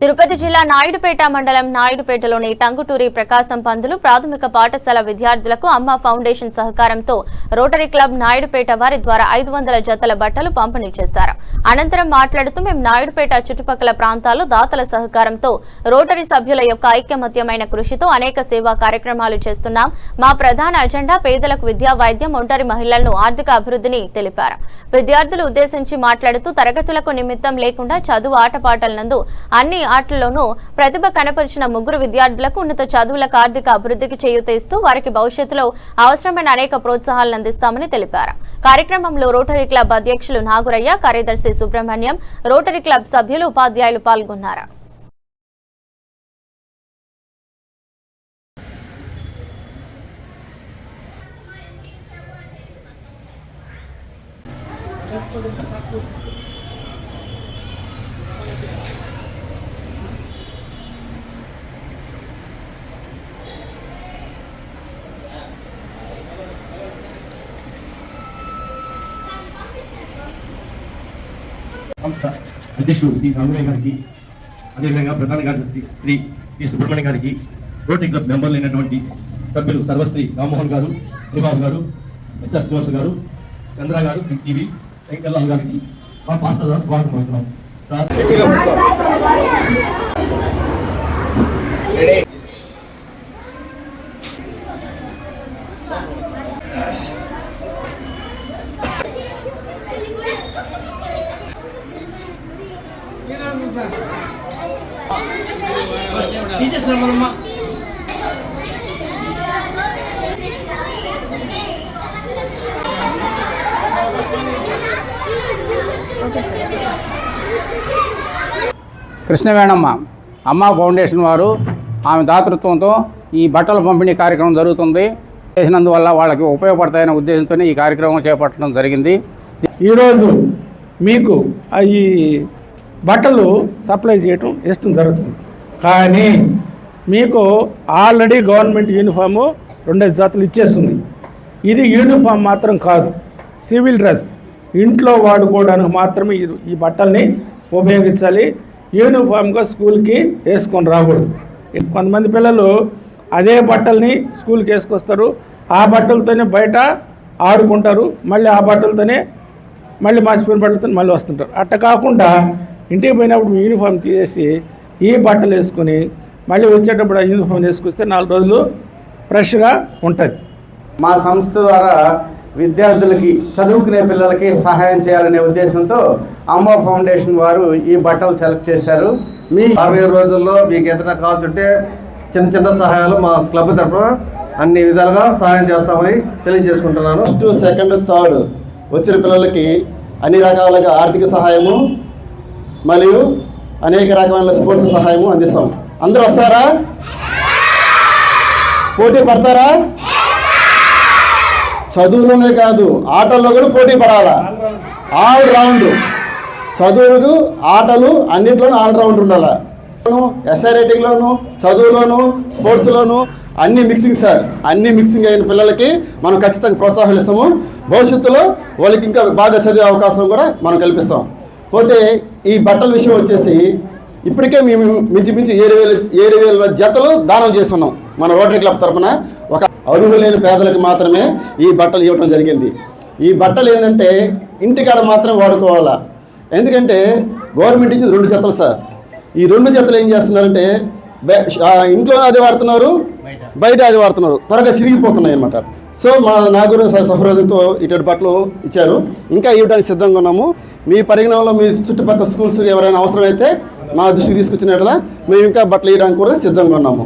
తిరుపతి జిల్లా నాయుడుపేట మండలం నాయుడుపేటలోని టంగుటూరి ప్రకాశం పంతులు ప్రాథమిక పాఠశాల విద్యార్థులకు అమ్మ ఫౌండేషన్ సహకారంతో రోటరీ క్లబ్ నాయుడుపేట వారి ద్వారా 500 జతల బట్టలు పంపిణీ చేశారు. అనంతరం మాట్లాడుతూ మేము నాయుడుపేట చుట్టుపక్కల ప్రాంతాల్లో దాతల సహకారంతో రోటరీ సభ్యుల యొక్క ఐకమత్యమైన కృషితో అనేక సేవా కార్యక్రమాలు చేస్తున్నాం. మా ప్రధాన అజెండా పేదలకు విద్యా, వైద్యం, ఒంటరి మహిళలను ఆర్థిక అభివృద్ధిని తెలిపారు. విద్యార్థులు ఉద్దేశించి మాట్లాడుతూ తరగతులకు నిమిత్తం లేకుండా చదువు, ఆటపాటల నందు అన్ని ఆటల్లోనూ ప్రతిభ కనపరిచిన 3 విద్యార్థులకు ఉన్నత చదువులకు ఆర్థిక అభివృద్ధికి చేయూత ఇస్తూ వారికి భవిష్యత్తులో అవసరమైన అనేక ప్రోత్సాహాలను అందిస్తామని తెలిపారు. కార్యక్రమంలో రోటరీ క్లబ్ అధ్యక్షులు నాగురయ్య, కార్యదర్శి సుబ్రహ్మణ్యం, రోటరీ క్లబ్ సభ్యులు, ఉపాధ్యాయులు పాల్గొన్నారు. సంస్థ అధ్యక్షుడు శ్రీ నాగురయ్య గారికి, అదేవిధంగా ప్రధాన కార్యదర్శి శ్రీ సుబ్రహ్మణ్యం గారికి, రోటరీ క్లబ్ మెంబర్లు అయినటువంటి సభ్యులు సర్వశ్రీ రామ్మోహన్ గారు, శ్రీనివాస్ గారు, హెచ్ఎస్ శ్రీనివాస్ గారు, చంద్ర గారు, టీవీ శంకర్లాల్ గారికి మా పాస్టర్ ద్వారా స్వాగతం అవుతున్నాం. కృష్ణవేణమ్మ అమ్మ ఫౌండేషన్ వారు ఆమె దాతృత్వంతో ఈ బట్టల పంపిణీ కార్యక్రమం జరుగుతుంది. చేసినందువల్ల వాళ్ళకి ఉపయోగపడతాయనే ఉద్దేశంతోనే ఈ కార్యక్రమం చేపట్టడం జరిగింది. ఈరోజు మీకు ఈ బట్టలు సప్లై చేయటం ఇష్టం జరుగుతుంది. కానీ మీకు ఆల్రెడీ గవర్నమెంట్ యూనిఫాము 2 జతలు ఇచ్చేస్తుంది. ఇది యూనిఫామ్ మాత్రం కాదు, సివిల్ డ్రెస్, ఇంట్లో వాడుకోవడానికి మాత్రమే ఈ బట్టల్ని ఉపయోగించాలి. యూనిఫామ్గా స్కూల్కి వేసుకొని రాకూడదు. కొంతమంది పిల్లలు అదే బట్టల్ని స్కూల్కి వేసుకొస్తారు, ఆ బట్టలతోనే బయట ఆడుకుంటారు, మళ్ళీ ఆ బట్టలతోనే మళ్ళీ మాసిపోయిన బట్టలతో మళ్ళీ వస్తుంటారు. అట్ట కాకుండా ఇంటికి పోయినప్పుడు యూనిఫామ్ తీసేసి ఈ బట్టలు వేసుకొని మళ్ళీ వచ్చేటప్పుడు ఆ యూనిఫామ్ వేసుకొస్తే 4 రోజులు ఫ్రెష్గా ఉంటుంది. మా సంస్థ ద్వారా విద్యార్థులకి, చదువుకునే పిల్లలకి సహాయం చేయాలనే ఉద్దేశంతో అమ్మ ఫౌండేషన్ వారు ఈ బట్టలు సెలెక్ట్ చేశారు. మీ 60 రోజుల్లో మీకు ఏదైనా కావాల్సింటే చిన్న చిన్న సహాయాలు మా క్లబ్ తరఫున అన్ని విధాలుగా సహాయం చేస్తామని తెలియజేసుకుంటున్నాను. 1st, 2nd, 3rd వచ్చిన పిల్లలకి అన్ని రకాలుగా ఆర్థిక సహాయము మరియు అనేక రకమైన స్పోర్ట్స్ సహాయము అందిస్తాం. అందరూ వస్తారా? పోటీ పడతారా? చదువులోనే కాదు, ఆటల్లో కూడా పోటీ పడాలా. ఆల్ రౌండ్, చదువులు, ఆటలు అన్నింటిలోనూ ఆల్ రౌండ్ ఉండాలా. ఎస్ఐ రైటింగ్లోను, చదువులోను, స్పోర్ట్స్లోను అన్ని మిక్సింగ్ సార్. అన్ని మిక్సింగ్ అయిన పిల్లలకి మనం ఖచ్చితంగా ప్రోత్సాహాలు ఇస్తాము. భవిష్యత్తులో వాళ్ళకి ఇంకా బాగా చదివే అవకాశం కూడా మనం కల్పిస్తాం. పోతే ఈ బట్టల విషయం వచ్చేసి ఇప్పటికే మేము మించి 7,000 జతలు దానం చేస్తున్నాం మన రోటరీ క్లబ్ తరఫున. ఒక అర్హులైన పేదలకు మాత్రమే ఈ బట్టలు ఇవ్వడం జరిగింది. ఈ బట్టలు ఏంటంటే ఇంటికాడ మాత్రం వాడుకోవాలా. ఎందుకంటే గవర్నమెంట్ ఇచ్చింది 2 జతలు సార్. ఈ 2 జతలు ఏం చేస్తున్నారంటే ఇంట్లో అది వాడుతున్నారు, బయట అది వాడుతున్నారు, త్వరగా చిరిగిపోతున్నాయి అన్నమాట. సో మా నాగురు సహృదయంతో ఇటువంటి బట్టలు ఇచ్చారు. ఇంకా ఇవ్వడానికి సిద్ధంగా ఉన్నాము. మీ పరిగణనలో మీ చుట్టుపక్కల స్కూల్స్ ఎవరైనా అవసరమైతే మా దృష్టికి తీసుకొచ్చినట్లా మేము ఇంకా బట్టలు ఇవ్వడానికి కూడా సిద్ధంగా ఉన్నాము.